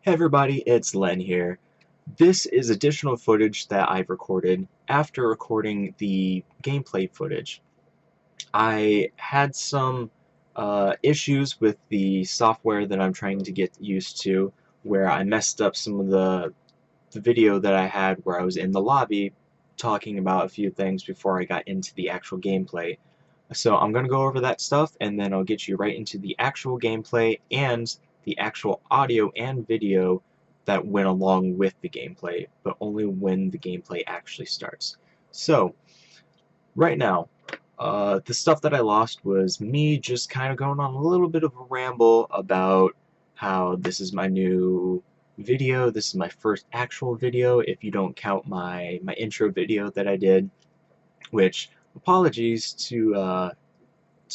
Hey everybody, it's Len here. This is additional footage that I've recorded after recording the gameplay footage. I had some issues with the software that I'm trying to get used to, where I messed up some of the video that I had where I was in the lobby talking about a few things before I got into the actual gameplay. So I'm going to go over that stuff, and then I'll get you right into the actual gameplay and the actual audio and video that went along with the gameplay, but only when the gameplay actually starts. So, right now, the stuff that I lost was me just kind of going on a little bit of a ramble about how this is my new video, this is my first actual video, if you don't count my intro video that I did, which, apologies to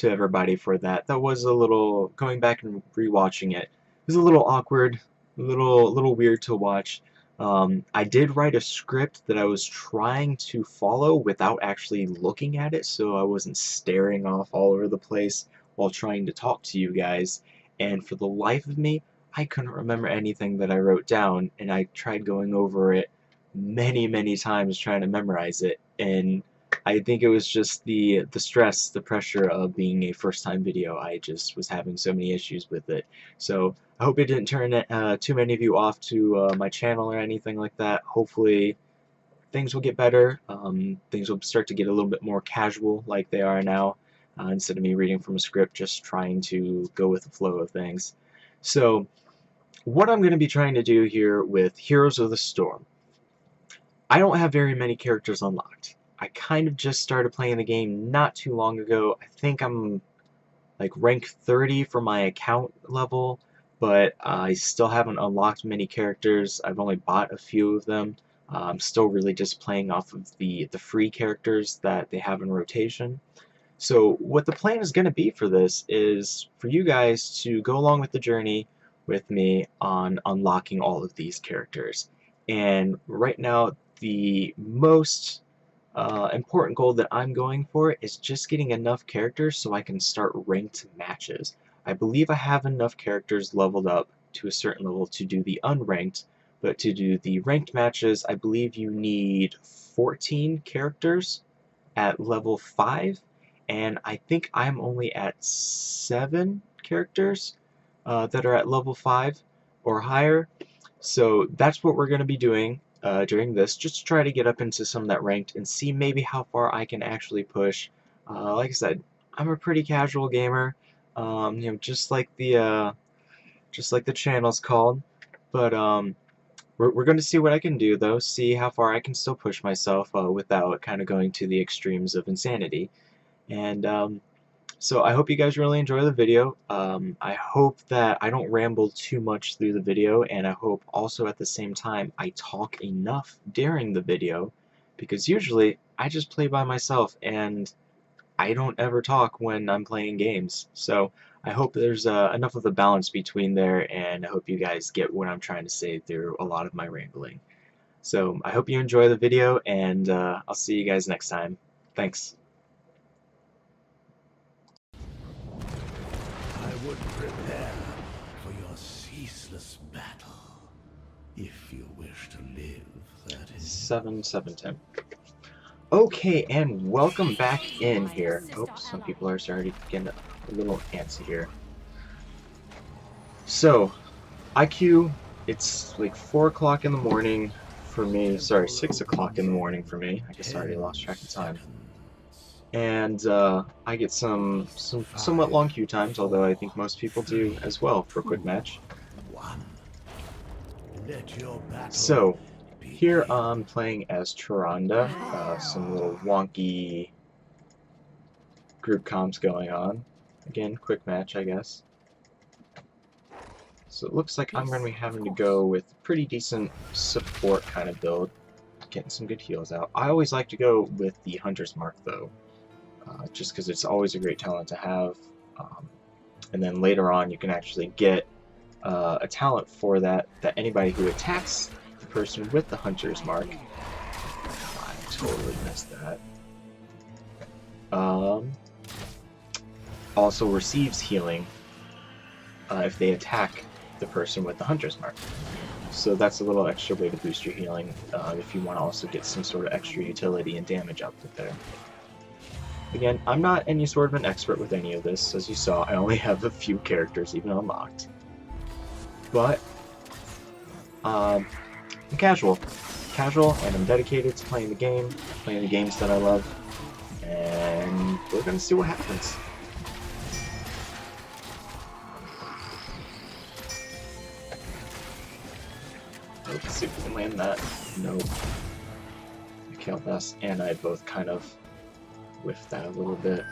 everybody for that. That was a little, going back and rewatching it was a little awkward, a little weird to watch. I did write a script that I was trying to follow without actually looking at it, so I wasn't staring off all over the place while trying to talk to you guys. And for the life of me, I couldn't remember anything that I wrote down, and I tried going over it many times trying to memorize it, and I think it was just the stress, the pressure of being a first-time video. I just was having so many issues with it. So I hope it didn't turn too many of you off to my channel or anything like that. Hopefully things will get better. Things will start to get a little bit more casual like they are now, instead of me reading from a script, just trying to go with the flow of things. So what I'm going to be trying to do here with Heroes of the Storm, I don't have very many characters unlocked. I kind of just started playing the game not too long ago. I think I'm like rank 30 for my account level, but I still haven't unlocked many characters. I've only bought a few of them. I'm still really just playing off of the free characters that they have in rotation. So what the plan is going to be for this is for you guys to go along with the journey with me on unlocking all of these characters. And right now, the most important goal that I'm going for is just getting enough characters so I can start ranked matches. I believe I have enough characters leveled up to a certain level to do the unranked, but to do the ranked matches, I believe you need 14 characters at level 5, and I think I'm only at 7 characters that are at level 5 or higher. So that's what we're going to be doing during this, just to try to get up into some of that ranked and see maybe how far I can actually push. Like I said, I'm a pretty casual gamer, just like the channel's called. But we're going to see what I can do, though, see how far I can still push myself without kind of going to the extremes of insanity. And so I hope you guys really enjoy the video. I hope that I don't ramble too much through the video, and I hope also at the same time I talk enough during the video, because usually I just play by myself and I don't ever talk when I'm playing games. So I hope there's enough of a balance between there, and I hope you guys get what I'm trying to say through a lot of my rambling. So I hope you enjoy the video, and I'll see you guys next time. Thanks. I would prepare for your ceaseless battle. If you wish to live, that is. 7-7-10. Okay, and welcome back in here. Oh, some people are starting to get a little antsy here. So, IQ, it's like 4 o'clock in the morning for me. Sorry, 6 o'clock in the morning for me. I guess I already lost track of time. And I get some somewhat long queue times, although I think most people do as well for a quick match. So, here I'm playing as Tyrande, some little wonky group comms going on. Again, quick match, I guess. So it looks like I'm going to be having to go with pretty decent support kind of build, getting some good heals out. I always like to go with the Hunter's Mark, though, just because it's always a great talent to have. And then later on, you can actually get a talent for that anybody who attacks the person with the Hunter's Mark. I totally missed that. Also receives healing if they attack the person with the Hunter's Mark. So that's a little extra way to boost your healing if you want to also get some sort of extra utility and damage output there. Again, I'm not any sort of an expert with any of this. As you saw, I only have a few characters even unlocked. But, I'm casual. Casual, and I'm dedicated to playing the game, playing the games that I love, and we're gonna see what happens. Let's see if we can land that. Nope. Kael'thas and I both kind of whiffed that a little bit.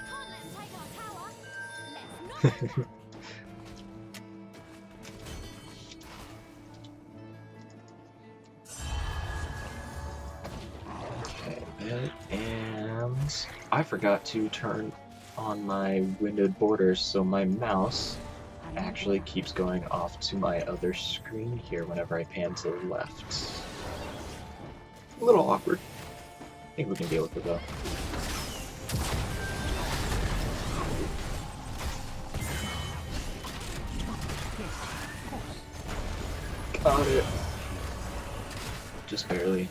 Okay, and I forgot to turn on my windowed borders, so my mouse actually keeps going off to my other screen here whenever I pan to the left. A little awkward. I think we can deal with it though. Got it. Just barely.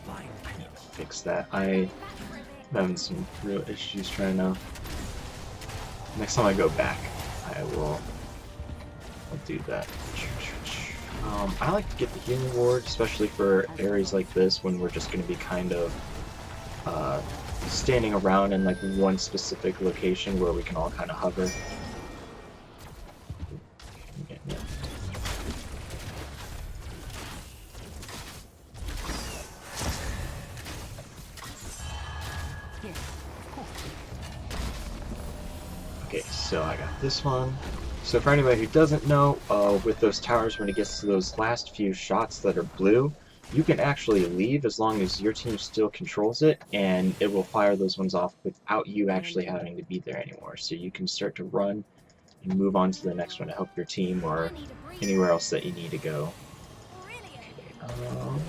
I need to fix that. I'm having some real issues trying to. Next time I go back, I'll do that. I like to get the healing ward, especially for areas like this when we're just going to be kind of standing around in like one specific location where we can all kind of hover. Yeah. Okay, so I got this one. So for anybody who doesn't know, with those towers, when it gets to those last few shots that are blue, you can actually leave as long as your team still controls it, and it will fire those ones off without you actually having to be there anymore. So you can start to run and move on to the next one to help your team or anywhere else that you need to go. Okay, oh,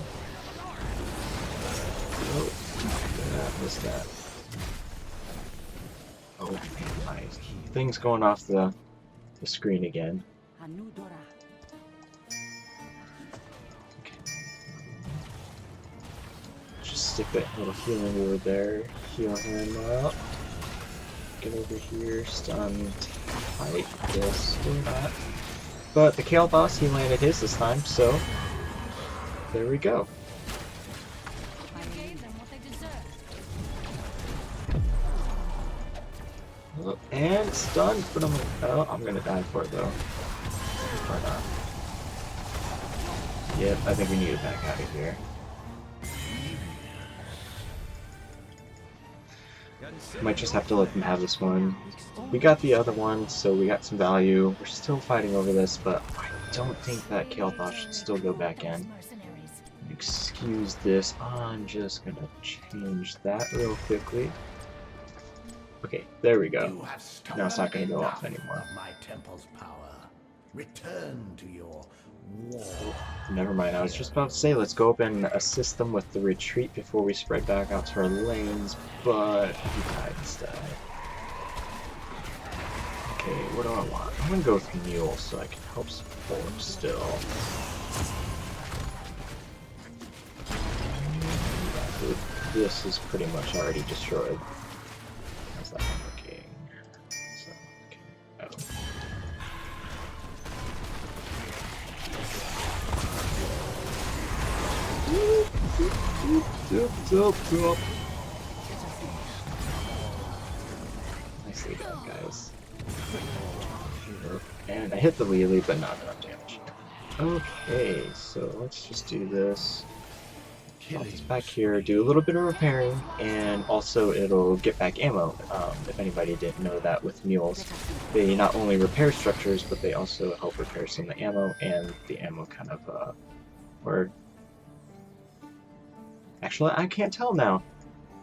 that was that. Oh, my thing's going off the screen again. Okay. Just stick that little healing ward there. Heal him up. Get over here. Stun. Fight this. Do that. But the Kael'thas, he landed his this time, so there we go. Oh, and it's done, but I'm gonna die for it though. Or not. Yep, I think we need to back out of here. Might just have to let them have this one. We got the other one, so we got some value. We're still fighting over this, but I don't think that Kael'thas should still go back in. Excuse this. I'm just gonna change that real quickly. Okay, there we go. Now it's not going to go off anymore. My temple's power. Return to your war. Never mind, I was just about to say let's go up and assist them with the retreat before we spread back out to our lanes, but he died instead. Okay, what do I want? I'm going to go with Mule so I can help support still. This is pretty much already destroyed. How's that working? How's that working? Oh. Nicely done, guys. And I hit the wheelie, but not enough damage. Okay, so let's just do this. I'll just back here, do a little bit of repairing, and also it'll get back ammo. If anybody didn't know that with mules, they not only repair structures, but they also help repair some of the ammo, and the ammo kind of, actually, I can't tell now.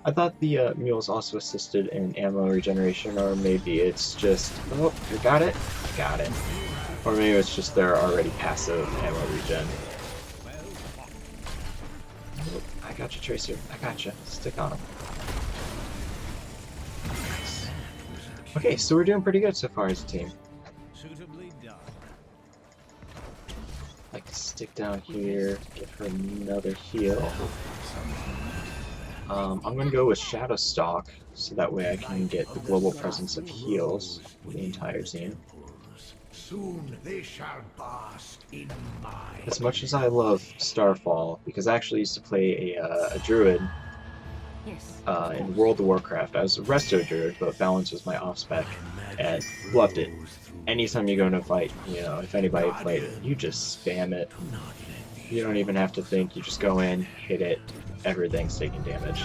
I thought the mules also assisted in ammo regeneration, or maybe it's just, oh, you got it? Got it. Or maybe it's just they're already passive ammo regen. I got you, Tracer. I got you. Stick on him. Nice. Okay, so we're doing pretty good so far as a team. Suitably done. Like to stick down here, give her another heal. I'm gonna go with Shadow Stalk, so that way I can get the global presence of heals for the entire team. Soon they shall bask in my As much as I love Starfall, because I actually used to play a druid in World of Warcraft. I was a resto druid, but balance was my off spec, and loved it. Anytime you go into a fight, you know, if anybody played it, you just spam it. You don't even have to think, you just go in, hit it, everything's taking damage.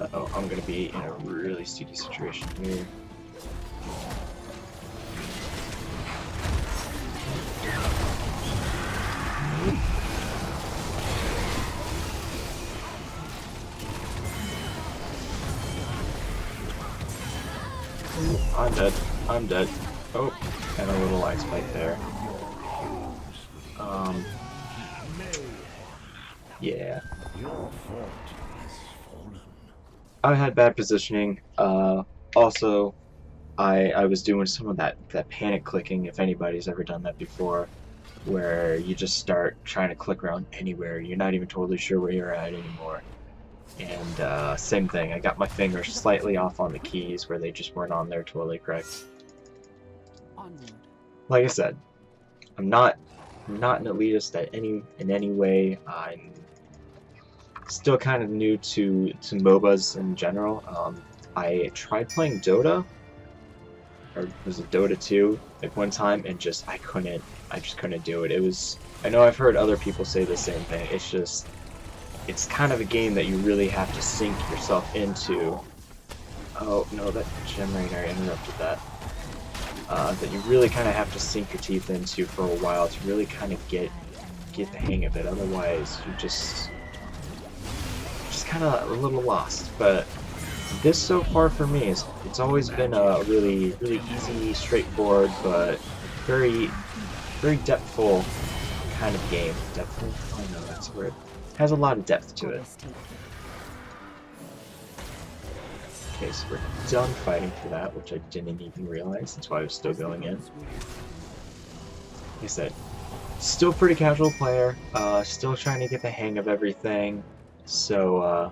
Uh-oh, I'm gonna be in a really sticky situation here. I'm dead. I'm dead. Oh, and a little ice spike there. Yeah. I had bad positioning. Also, I was doing some of that panic clicking, if anybody's ever done that before, where you just start trying to click around anywhere. You're not even totally sure where you're at anymore. And same thing, I got my fingers slightly off on the keys where they just weren't on there totally correct. Like I said, I'm not an elitist in any way. I'm still kind of new to MOBAs in general. I tried playing Dota, or was it Dota 2 at one time, and I just couldn't do it. I know I've heard other people say the same thing. It's kind of a game that you really have to sink yourself into. Oh no, that gem rainer interrupted that. That you really kind of have to sink your teeth into for a while to really kind of get the hang of it. Otherwise, you just kind of a little lost. But this so far for me it's always been a really easy, straightforward, but very depthful kind of game. Depthful? Oh no, that's a word. Has a lot of depth to it. Okay, so we're done fighting for that, which I didn't even realize. That's why I was still going in. Like I said, still pretty casual player. Still trying to get the hang of everything. So,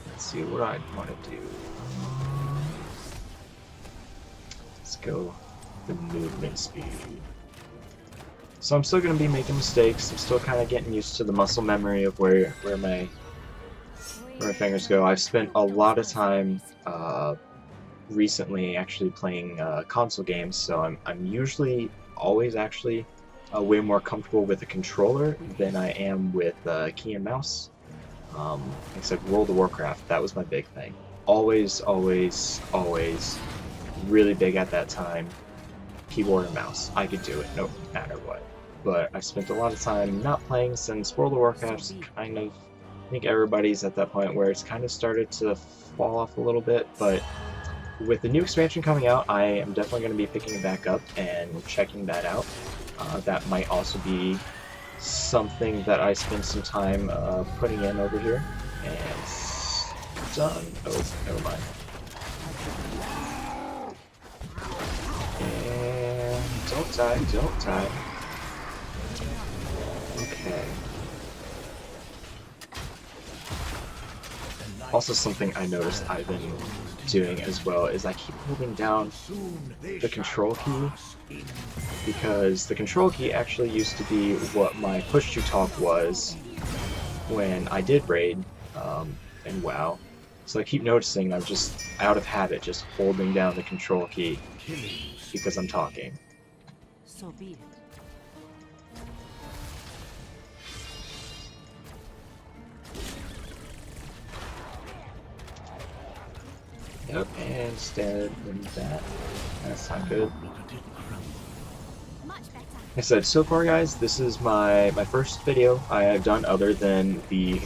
let's see what I want to do. Let's go the movement speed. So I'm still going to be making mistakes. I'm still kind of getting used to the muscle memory of where my fingers go. I've spent a lot of time recently actually playing console games, so I'm usually always actually way more comfortable with a controller than I am with key and mouse. Except World of Warcraft, that was my big thing. Always really big at that time. Keyboard and mouse. I could do it, no matter what. But I've spent a lot of time not playing since World of Warcraft's kind of, I think everybody's at that point where it's kind of started to fall off a little bit, but with the new expansion coming out, I am definitely going to be picking it back up and checking that out. That might also be something that I spend some time putting in over here. And done. Oh, never mind. And don't die. Okay. Also, something I noticed I've been doing as well is I keep holding down the control key, because the control key actually used to be what my push to talk was when I did raid in WoW. So I keep noticing I'm just out of habit just holding down the control key because I'm talking. So be it. Yep, and instead of that, that's not good. Like I said, so far guys, this is my first video I have done other than the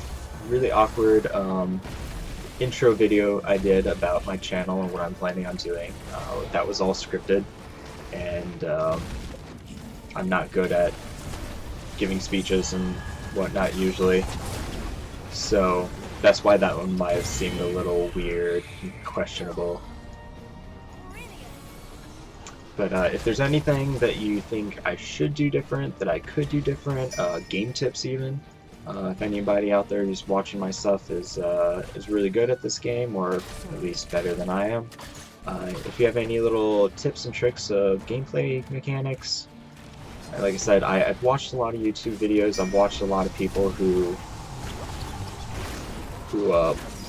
really awkward intro video I did about my channel and what I'm planning on doing. That was all scripted, and I'm not good at giving speeches and whatnot usually, so that's why that one might have seemed a little weird and questionable. But if there's anything that you think I should do different, that I could do different, game tips even, if anybody out there who's watching my stuff is really good at this game, or at least better than I am, if you have any little tips and tricks of gameplay mechanics, like I said, I've watched a lot of YouTube videos. I've watched a lot of people who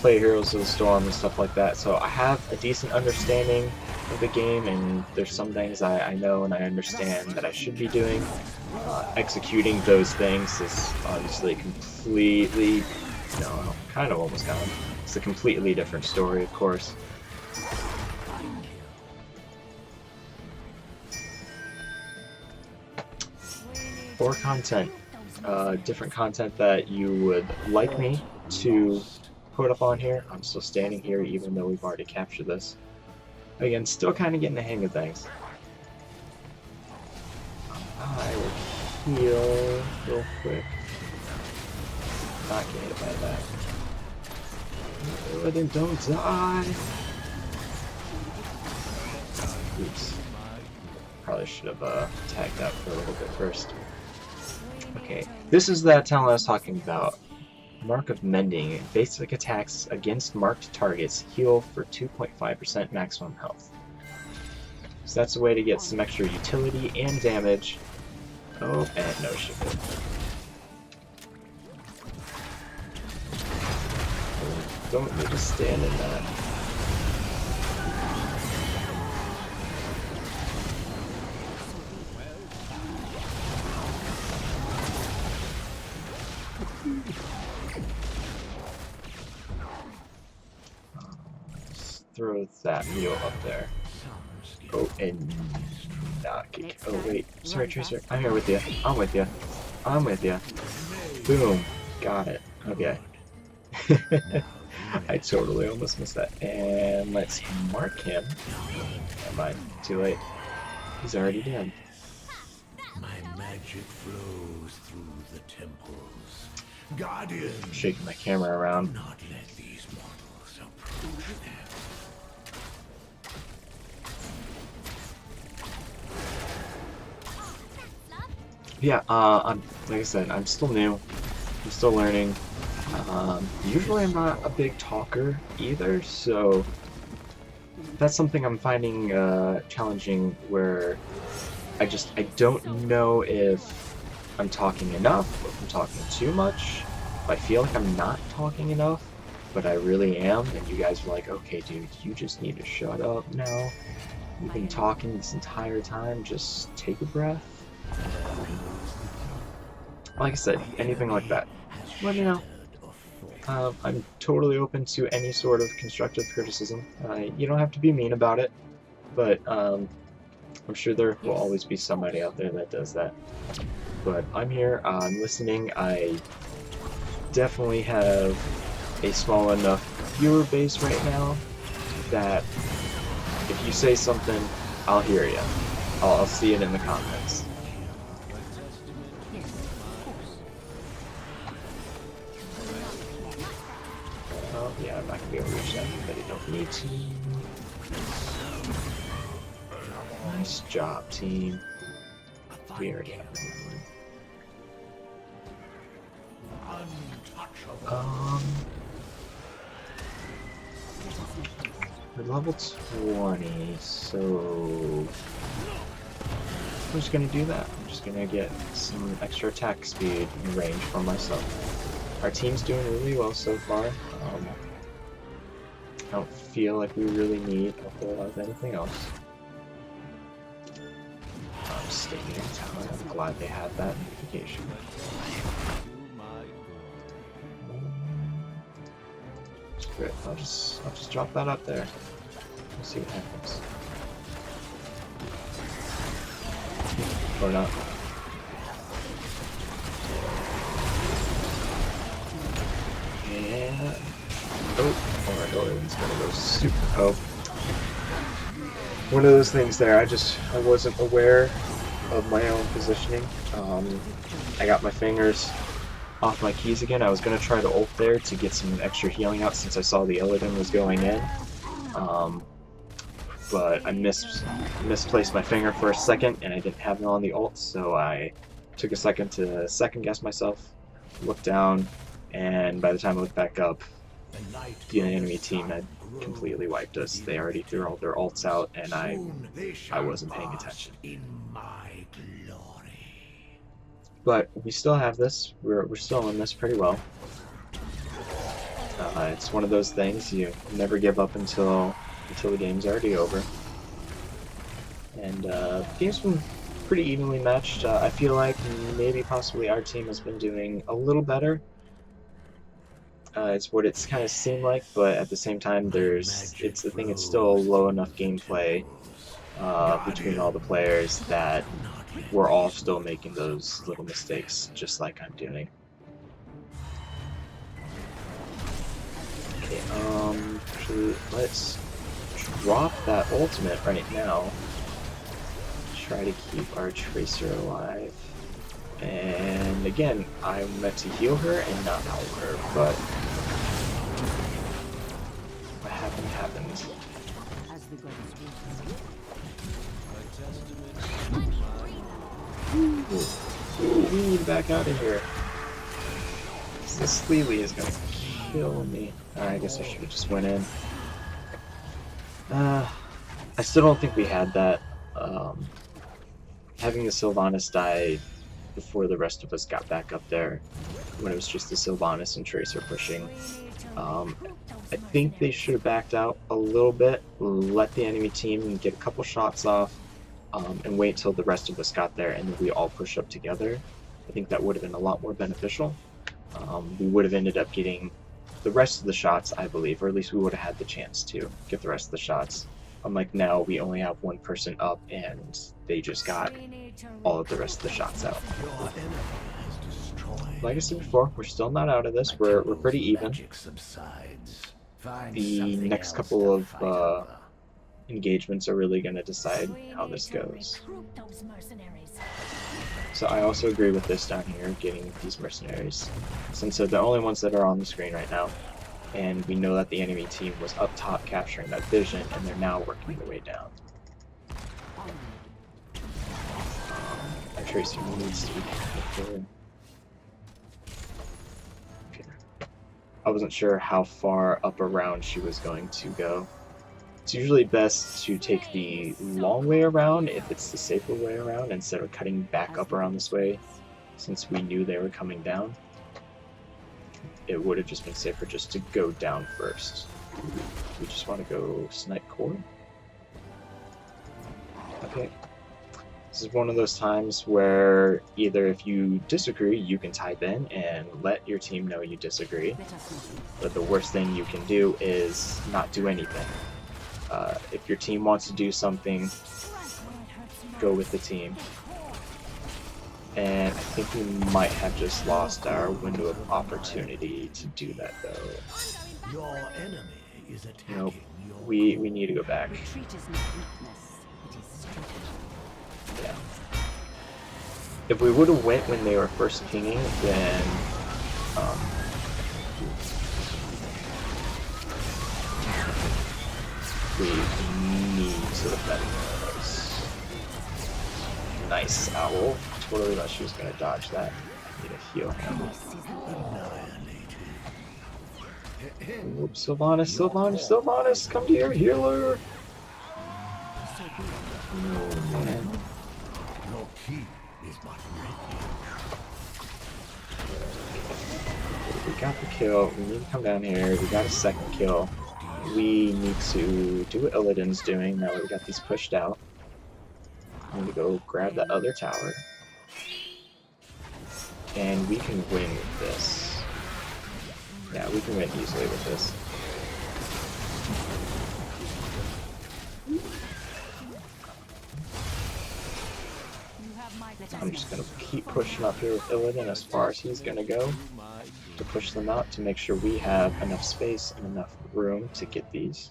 play Heroes of the Storm and stuff like that, so I have a decent understanding of the game, and there's some things I know and I understand that I should be doing. Executing those things is obviously completely, no, kind of almost gone. It's a completely different story, of course. Or content, different content that you would like me to put up on here. I'm still standing here even though we've already captured this. Again, still kind of getting the hang of things. I will heal real quick. Not get hit by that. Oh, then don't die! Oops. Probably should have tagged out for a little bit first. Okay, this is that talent I was talking about. Mark of Mending. Basic attacks against marked targets heal for 2.5% maximum health. So that's a way to get some extra utility and damage. Oh, and no shit. Don't need to stand in that. Throw that mule up there. Oh, and not kick. Oh, wait. Sorry, Tracer. I'm here with you. I'm with you. I'm with you. Boom. Got it. Okay. I totally almost missed that. And let's mark him. Never mind. Too late. He's already dead. My magic flows through the temples. Guardian, I'm shaking my camera around. not let these mortals approach them. Yeah, I'm like I said, I'm still new. I'm still learning. Usually I'm not a big talker either, so that's something I'm finding challenging, where I don't know if I'm talking enough, or if I'm talking too much. If I feel like I'm not talking enough, but I really am, and you guys are like, okay dude, you just need to shut up now. You've been talking this entire time, just take a breath. Like I said, anything like that, let me know. I'm totally open to any sort of constructive criticism. You don't have to be mean about it, but I'm sure there will always be somebody out there that does that. But I'm here, I'm listening. I definitely have a small enough viewer base right now that if you say something, I'll hear you. I'll see it in the comments. Oh, yeah, I'm not gonna be able to reach that, but I don't need to. Nice job, team. We already have one. We're level 20, so I'm just gonna do that. I'm just gonna get some extra attack speed and range for myself. Our team's doing really well so far. I don't feel like we really need a whole lot of anything else. I'm staying in town. I'm glad they had that notification. Great. I'll just drop that up there. We'll see what happens. Or not. And oh my god, it's gonna go super. Oh, one of those things there. I wasn't aware of my own positioning. I got my fingers off my keys again. I was gonna try to ult there to get some extra healing out since I saw the Illidan was going in. but I misplaced my finger for a second, and I didn't have it on the ult, so I took a second to second guess myself, looked down, and by the time I looked back up, the enemy team had completely wiped us. They already threw all their ults out, and I wasn't paying attention. In my glory. But we still have this. We're still in this pretty well. It's one of those things you never give up until the game's already over. And the game's been pretty evenly matched. I feel like maybe possibly our team has been doing a little better. It's what it's kind of seemed like, but at the same time, it's still a low enough gameplay between all the players that we're all still making those little mistakes, just like I'm doing. Okay, actually, let's drop that ultimate right now. Try to keep our Tracer alive. And again, I meant to heal her and not help her, but what happened. As the goddess Ooh, we need to back out of here. This Sleely is gonna kill me. I guess I should have just went in. I still don't think we had that. Having the Sylvanas die before the rest of us got back up there, when it was just the Sylvanas and Tracer pushing. I think they should have backed out a little bit, let the enemy team get a couple shots off, and wait till the rest of us got there, and then we all push up together. I think that would have been a lot more beneficial. We would have ended up getting the rest of the shots, I believe, or at least we would have had the chance to get the rest of the shots. Unlike now, we only have one person up, and they just got all of the rest of the shots out. Like I said before, we're still not out of this. We're pretty even. The next couple of engagements are really going to decide how this goes. So I also agree with this down here, getting these mercenaries, since they're the only ones that are on the screen right now. And we know that the enemy team was up top capturing that vision, and they're now working their way down. Our Tracer needs to be careful. Okay. I wasn't sure how far up around she was going to go. It's usually best to take the long way around if it's the safer way around, instead of cutting back up around this way, since we knew they were coming down. It would have just been safer just to go down first. We just want to go snipe core. Okay. This is one of those times where either if you disagree, you can type in and let your team know you disagree. But the worst thing you can do is not do anything. If your team wants to do something, go with the team. And I think we might have just lost our window of opportunity to do that, though. Your enemy is attacking. Nope. We need to go back. retreat is not weakness, it is strength. Yeah. If we would have went when they were first pinging, then we need to defend those. Nice owl. Totally thought she was gonna dodge that. Need to heal him. Oops, Sylvanas, come to your healer! Oh man. Your keep is but We got the kill, we need to come down here, we got a second kill. We need to do what Illidan's doing now that we got these pushed out. We need to go grab that other tower. And we can win with this. Yeah, we can win easily with this. I'm just going to keep pushing up here with Illidan as far as he's going to go, to push them out, to make sure we have enough space and enough room to get these.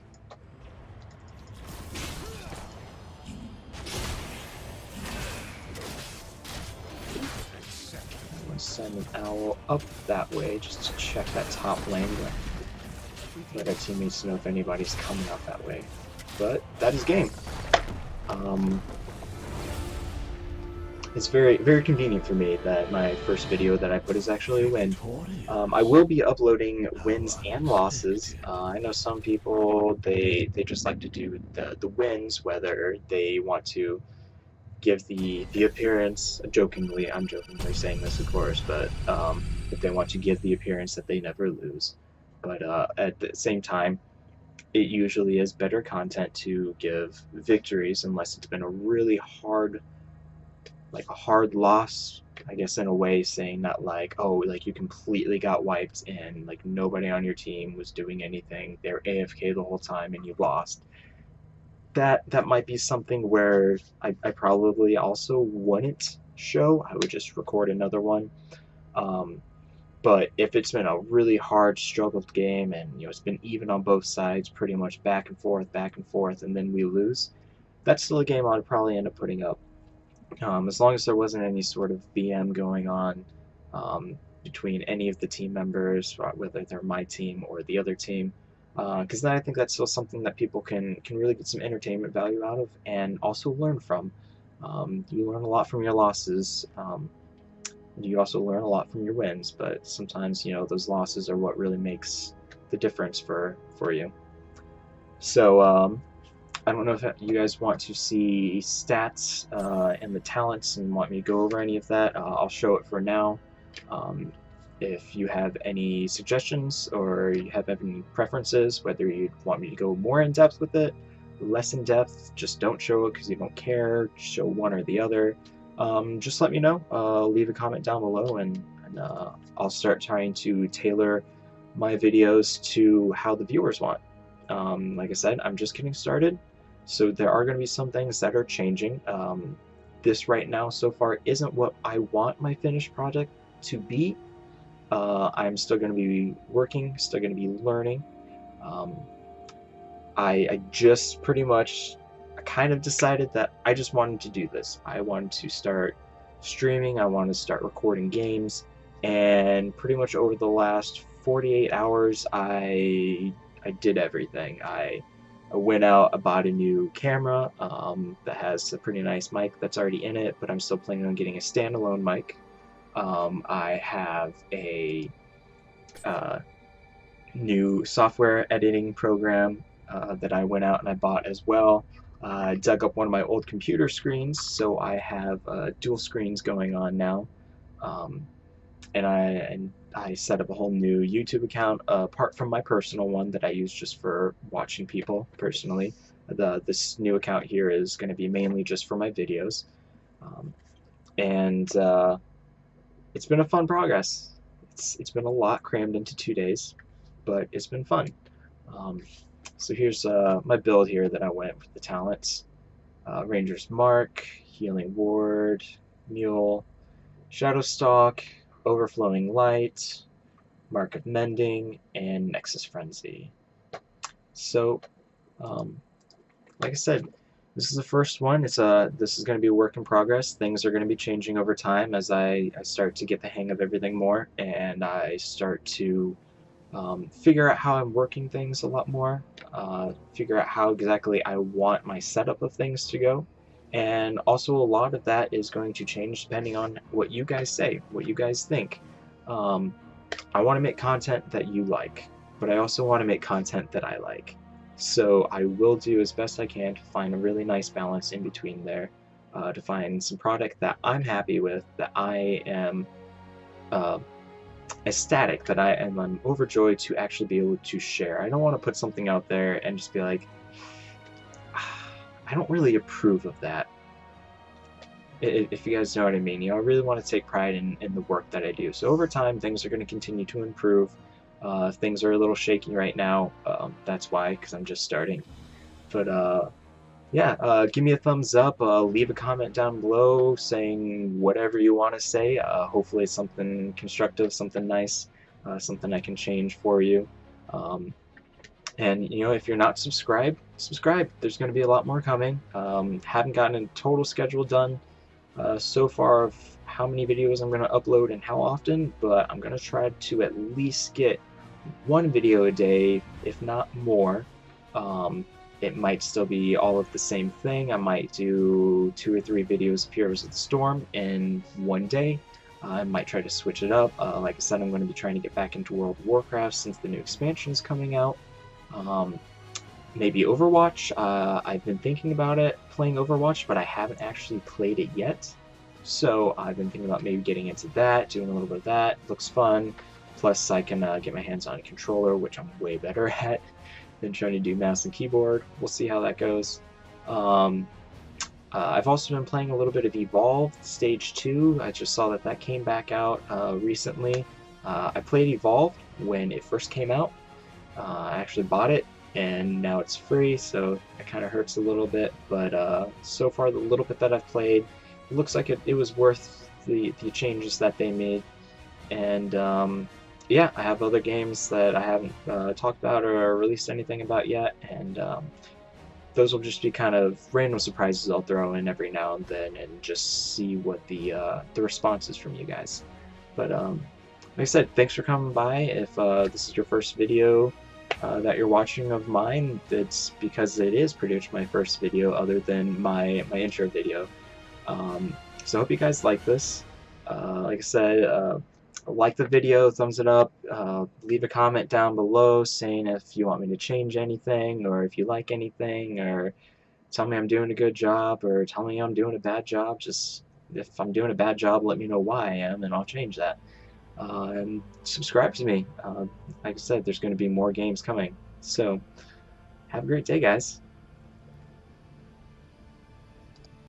I'm going to send an owl up that way just to check that top lane. Let our teammates know if anybody's coming out that way. but that is game. It's very, very convenient for me that my first video that I put is actually a win. I will be uploading wins and losses. I know some people, they just like to do the wins, whether they want to give the appearance, jokingly, I'm jokingly saying this of course, but if they want to give the appearance that they never lose. But at the same time, it usually is better content to give victories unless it's been a really hard, like a hard loss, I guess, in a way, saying that like, oh, like you completely got wiped and like nobody on your team was doing anything, they're AFK the whole time and you lost. That might be something where I probably also wouldn't show. I would just record another one. But if it's been a really hard struggled game and it's been even on both sides, pretty much back and forth, and then we lose, that's still a game I'd probably end up putting up. As long as there wasn't any sort of BM going on between any of the team members, whether they're my team or the other team, because then I think that's still something that people can really get some entertainment value out of and also learn from. You learn a lot from your losses. You also learn a lot from your wins, but sometimes those losses are what really makes the difference for you. So I don't know if you guys want to see stats and the talents and want me to go over any of that. I'll show it for now. If you have any suggestions or you have any preferences, whether you'd want me to go more in depth with it, less in depth, just don't show it because you don't care, show one or the other, just let me know. Leave a comment down below and I'll start trying to tailor my videos to how the viewers want. Like I said, I'm just getting started, so there are going to be some things that are changing. This right now so far isn't what I want my finished project to be. I'm still going to be working, still going to be learning. I just pretty much kind of decided that I just wanted to do this. I wanted to start streaming, I wanted to start recording games, and pretty much over the last 48 hours I did everything. I went out, I bought a new camera that has a pretty nice mic that's already in it, but I'm still planning on getting a standalone mic. I have a new software editing program that I went out and I bought as well. I dug up one of my old computer screens, so I have dual screens going on now. And I set up a whole new YouTube account apart from my personal one that I use just for watching people personally. This new account here is going to be mainly just for my videos. And it's been a fun progress. It's been a lot crammed into 2 days, but it's been fun. So here's my build here that I went with the talents. Ranger's Mark, Healing Ward, Mule, Shadowstalk, Overflowing Light, Mark of Mending, and Nexus Frenzy. So, like I said, this is the first one. This is going to be a work in progress. Things are going to be changing over time as I start to get the hang of everything more, and I start to figure out how I'm working things a lot more, figure out how exactly I want my setup of things to go, and also a lot of that is going to change depending on what you guys say, what you guys think. I want to make content that you like, but I also want to make content that I like. So I will do as best I can to find a really nice balance in between there, to find some product that I'm happy with, that I am ecstatic, that I'm overjoyed to actually be able to share. I don't want to put something out there and just be like, I don't really approve of that. If you guys know what I mean. I really want to take pride in the work that I do. So over time, things are going to continue to improve. Things are a little shaky right now. That's why, because I'm just starting. But yeah, give me a thumbs up. Leave a comment down below saying whatever you want to say. Hopefully it's something constructive, something nice, something I can change for you. And if you're not subscribed, subscribe. There's going to be a lot more coming. Haven't gotten a total schedule done so far of how many videos I'm going to upload and how often, but I'm going to try to at least get one video a day, if not more. it might still be all of the same thing. I might do 2 or 3 videos of Heroes of the Storm in one day. I might try to switch it up. Like I said, I'm going to be trying to get back into World of Warcraft since the new expansion is coming out. Maybe Overwatch. I've been thinking about it, playing Overwatch, but I haven't actually played it yet. So I've been thinking about maybe getting into that, doing a little bit of that. Looks fun. Plus, I can get my hands on a controller, which I'm way better at than trying to do mouse and keyboard. We'll see how that goes. I've also been playing a little bit of Evolved Stage 2. I just saw that that came back out recently. I played Evolved when it first came out. I actually bought it, and now it's free, so it kind of hurts a little bit. But so far, the little bit that I've played, it looks like it was worth the changes that they made. And yeah, I have other games that I haven't talked about or released anything about yet, and those will just be kind of random surprises I'll throw in every now and then, and just see what the response is from you guys. But like I said, thanks for coming by. If this is your first video that you're watching of mine, it's because it is pretty much my first video, other than my intro video. So I hope you guys like this. Like I said, like the video, thumbs it up, leave a comment down below saying if you want me to change anything, or if you like anything, or tell me I'm doing a good job, or tell me I'm doing a bad job. Just, if I'm doing a bad job, let me know why I am, and I'll change that. And subscribe to me. Like I said, there's going to be more games coming. So, have a great day, guys.